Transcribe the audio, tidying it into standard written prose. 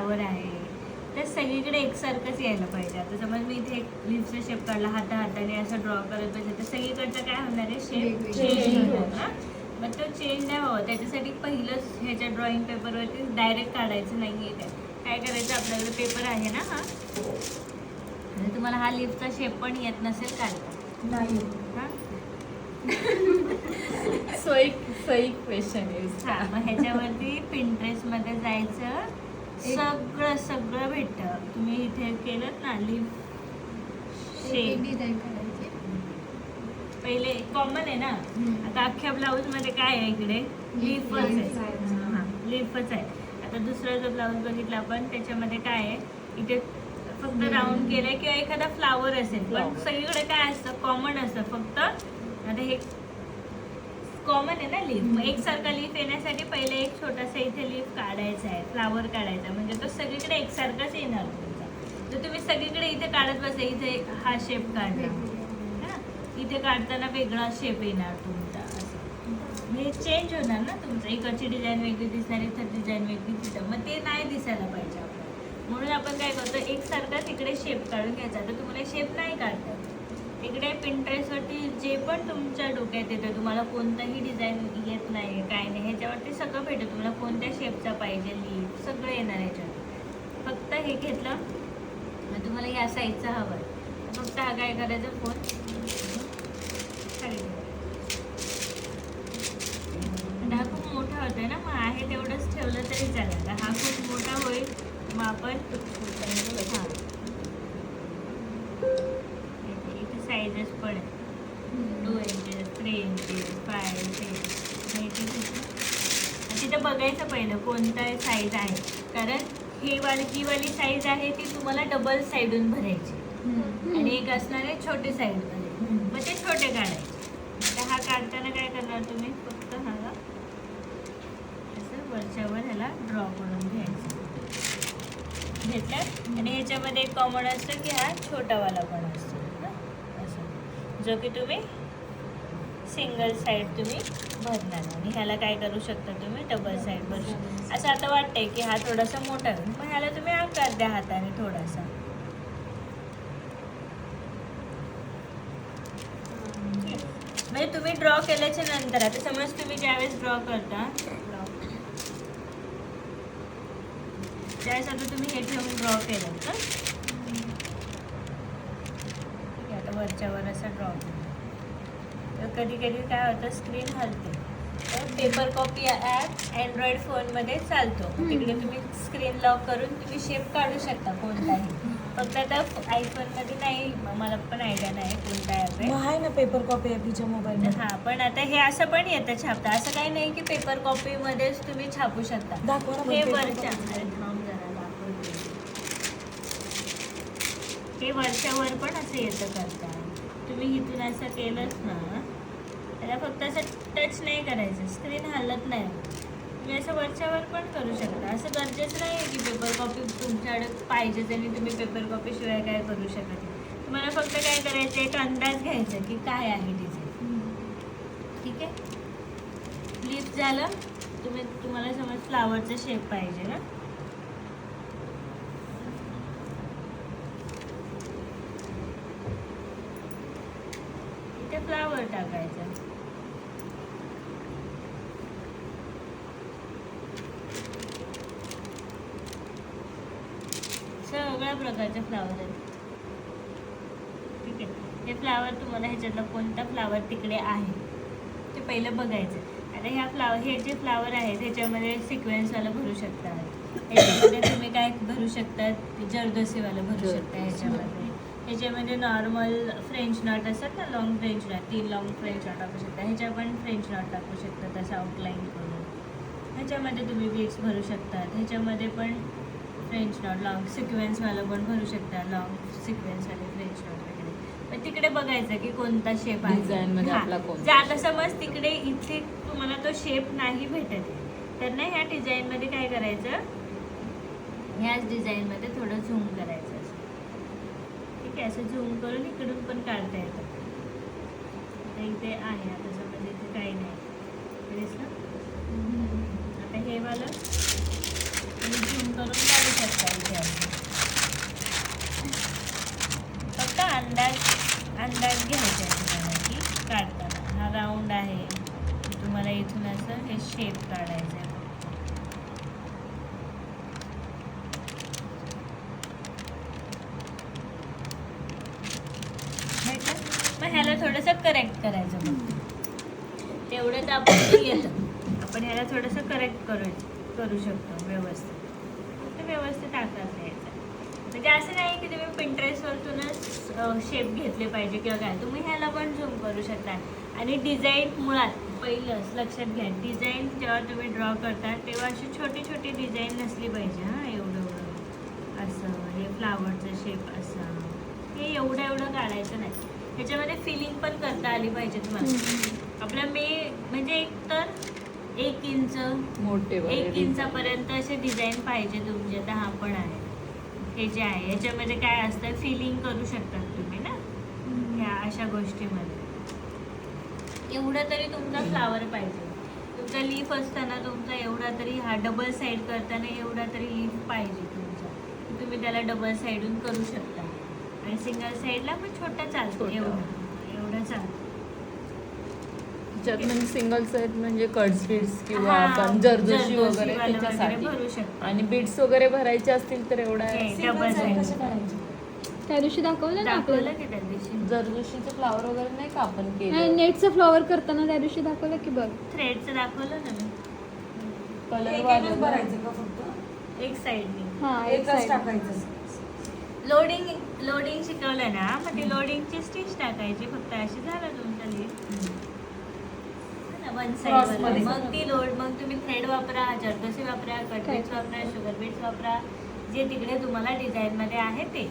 Flower आहे, तर सगळीकडे एकसारखंच यायला पाहिजे. आता समज मी इथे एक लीफचा शेप काढला, हाताने असं ड्रॉ करत बसेल तर सगळीकडचं काय होणार आहे, शेप चेंज होणार. मग तो चेंज नाही व्हावं त्याच्यासाठी पहिलंच ह्याच्या ड्रॉइंग पेपरवरती डायरेक्ट काढायचं नाही आहे. काय करायचं, आपल्याकडे पेपर आहे ना हा, आणि तुम्हाला हा लीफचा शेप पण येत नसेल काढता नाही. हां सही क्वेश्चन इज. हां, मग ह्याच्यावरती पिंटरेस्टमध्ये जायचं, सगळं भेटतं. तुम्ही इथे केलं ना लीफ शेप, डिझाईन करायची. पहिले कॉमन आहे ना. आता अख्ख्या ब्लाऊज मध्ये काय आहे, इकडे लीफच आहे. हां, लीफच आहे. आता दुसरा जो ब्लाऊज बघितला आपण त्याच्यामध्ये काय आहे, इथे फक्त राऊंड केलंय किंवा एखादा फ्लावर असेल, पण सगळीकडे काय असतं, कॉमन असतं. फक्त आता हे कॉमन आहे ना लीफ, मग एकसारखा लीफ येण्यासाठी पहिले एक छोटासा इथे लीफ काढायचा आहे, फ्लावर काढायचा, म्हणजे तो सगळीकडे एकसारखाच येणार तुमचा. जर तुम्ही सगळीकडे इथे काढत बसले, इथे हा शेप काढला ना, इथे काढताना वेगळा शेप येणार तुमचा, असं हे चेंज होणार ना तुमचं. इकडची डिझाईन वेगळी दिसणार, इथं डिझाईन वेगळी दिसतं, मग ते नाही दिसायला पाहिजे आपल्याला. म्हणून आपण काय करतो, एकसारखाच इकडे शेप काढून घ्यायचा. तर तुम्हाला शेप नाही काढता, इकडे पिंटरेस्टवरती जे पण तुमच्या डोक्यात येतं, तुम्हाला कोणताही डिझाईन येत नाही काय नाही, ह्याच्यावरती सगळं भेटतं. तुम्हाला कोणत्या शेपचा पाहिजे लीफ, सगळं येणार ह्याच्यात. फक्त हे घेतलं, मग तुम्हाला या साईजचा हवं आहे, फक्त हा काय करायचा, फोन खाली ठेवायचा. हा खूप मोठा होतोय ना, मग आहे तेवढंच ठेवलं तरी चालेल. हा खूप मोठा होईल, मग आपण हां इथे साईजेस पण आहे, 2 इंचेस, 3 इंचेस, 5 इंचेस. तिथं बघायचं पहिलं कोणता साईज आहे, कारण ही वाली साईज आहे ती तुम्हाला डबल साईडून भरायची, आणि एक असणार आहे छोटी साईडमध्ये, मग ते छोटे काढायचे. आता हा काढताना काय करणार तुम्ही, फक्त ह्याला असं वरच्यावर ह्याला ड्रॉ करून घ्यायचं, घेतलं. आणि ह्याच्यामध्ये एक कॉमन असतं की हा छोटावाला पण असतो असं, जो की तुम्ही सिंगल साईड तुम्ही भरणार, आणि ह्याला काय करू शकता तुम्ही, डबल साईड भरू शकता. असं आता वाटतंय की हा थोडासा मोठा आहे, मग ह्याला तुम्ही आकार द्या हाताने थोडासा. म्हणजे तुम्ही ड्रॉ केल्याच्या नंतर, आता समज तुम्ही ज्यावेळेस ड्रॉ करता त्यावेळेस, आता तुम्ही हे ठेवून ड्रॉ केलं तर ठीक आहे, आता वरच्यावर असं ड्रॉ केलं तर कधी कधी काय होतं, स्क्रीन हलते. तर पेपर कॉपी ॲप अँड्रॉइड फोनमध्ये चालतो, तिकडे तुम्ही स्क्रीन लॉक करून तुम्ही शेप काढू शकता कोणताही. फक्त आता आयफोनमध्ये नाही, मला पण आयडिया नाही कोणता ॲप आहे. आहे ना पेपर कॉपी ॲपच्या मोबाईलमध्ये. हां, पण आता हे असं पण येतं छापता, असं काही नाही की पेपर कॉपीमध्येच तुम्ही छापू शकता. दाखवा ना हे paper वरच्या, copy. अरे थांब जरा दाखवते. हे वरच्यावर पण असं येतं करता. तुम्ही इथून असं केलंच ना, त्याला फक्त असं टच नाही करायचं, स्क्रीन हलत नाही. तुम्ही असं वरच्यावर पण करू शकता. असं गरजेचं नाही आहे की पेपर कॉपी तुमच्याकडे पाहिजेच आणि तुम्ही पेपर कॉपीशिवाय काय करू शकत नाही. तुम्हाला फक्त काय करायचं, एक अंदाज घ्यायचा की काय आहे डिझाईन. ठीक आहे, लीफ झालं. तुम्हाला समज फ्लावरचा शेप पाहिजे ना, इथे फ्लावर टाकायचं. सगळ्या प्रकारचे फ्लावर आहेत. ठीक आहे, हे फ्लावर तुम्हाला ह्याच्यातलं कोणता फ्लावर तिकडे आहे ते पहिलं बघायचं. आता हे जे फ्लावर आहेत ह्याच्यामध्ये सिक्वेन्सवाला भरू शकतात, ह्याच्यामध्ये तुम्ही काय भरू शकतात, जरदोसीवाला भरू शकता. ह्याच्यामध्ये नॉर्मल फ्रेंच नॉट असतात ना, long French not, 3 long French not टाकू शकता. ह्याच्या पण फ्रेंच नॉट टाकू शकता तसं आउटलाईन करून. ह्याच्यामध्ये तुम्ही बीड्स भरू शकतात. ह्याच्यामध्ये पण फ्रेंच नॉट लॉंग सिक्वेन्सवाला पण भरू शकता, लॉंग सिक्वेन्सवाले फ्रेंच नॉट वगैरे. पण तिकडे बघायचं की कोणता शेप आहे डिझाईनमध्ये आपला कोणता. जर आता समज तिकडे इथे तुम्हाला तो शेप नाही भेटत तर ना, ह्या डिझाईनमध्ये काय करायचं, ह्याच डिझाईनमध्ये थोडं झूम करायचं असं. ठीक आहे, असं झूम करून इकडून पण काढता येतं. आता इथे आहे, आता समज इथे काही नाही दिसलं. आता हे वालं तुम्ही झूम करून काढू शकता. अंदाज घ्यायचा आहे तुम्हाला की काढताना. हा राऊंड आहे, तुम्हाला इथून असं हे शेप काढायचं आहे. मग ह्याला थोडंसं करेक्ट करायचं. मग तेवढं तर आपण येतं, आपण ह्याला थोडंसं करेक्ट करू शकतो व्यवस्थित. फक्त व्यवस्थित आकार द्यायचा. म्हणजे असं नाही की तुम्ही पिंटरेस्टवरतूनच शेप घेतले पाहिजे किंवा काय, तुम्ही ह्याला पण झूम करू शकता. आणि डिझाईन मुळात पहिलंच लक्षात घ्या, डिझाईन जेव्हा तुम्ही ड्रॉ करता तेव्हा अशी छोटी छोटी डिझाईन नसली पाहिजे. हां, एवढं असं हे फ्लावरचं शेप असं हे एवढं काढायचं नाही. त्याच्यामध्ये फिलिंग पण करता आली पाहिजे तुम्हाला. आपल्या म्हणजे एक तर 1 इंच मोठे 1 इंचापर्यंत असे डिझाईन पाहिजे तुमचे. आता हा पण आहे, हे जे आहे याच्यामध्ये काय असतं फिलिंग करू शकतात तुम्ही ना ह्या अशा गोष्टीमध्ये. एवढं तरी तुमचा फ्लावर पाहिजे. तुमचा लीफ असताना तुमचा एवढा तरी, हा डबल साईड करताना एवढा तरी लीफ पाहिजे तुमचा. तुम्ही त्याला डबल साईडून करू शकता. आणि सिंगल साईडला पण छोटा चालतो, एवढं चालतं. ज्यात म्हणजे सिंगल साईड म्हणजे कट्स बीड्स किंवा हा, आपण जरदोशी वगैरे जरदोशीवालं वगैरे त्याच्यासाठी. भरू शकतो. आणि बीड्स वगैरे भरायचे असतील तर एवढा डबल साईड त्या दिवशी दाखवलं ना दाखवलं आपल्याला. की त्या दिवशी जरदोशीचे फ्लावर वगैरे नाही का आपण नाही, केलं. नेटचं फ्लॉवर करताना त्या दिवशी दाखवलं की बघ. थ्रेडचं दाखवलं ना मी. कलर भरायचं का फक्त एक साईडनी हा, एक एकच side. टाकायचं. लोडिंग शिकवलं ना, मग ती लोडिंगची स्टिच टाकायची फक्त. अशी झालं तुमचा लीफ वन Cross साईड. मध्ये. मग ती मग तुम्ही थ्रेड वापरा, जरदोशी वापरा, कट बीट्स वापरा, शुगर बीट्स वापरा, जे तिकडे तुम्हाला डिझाईन मध्ये आहे ते.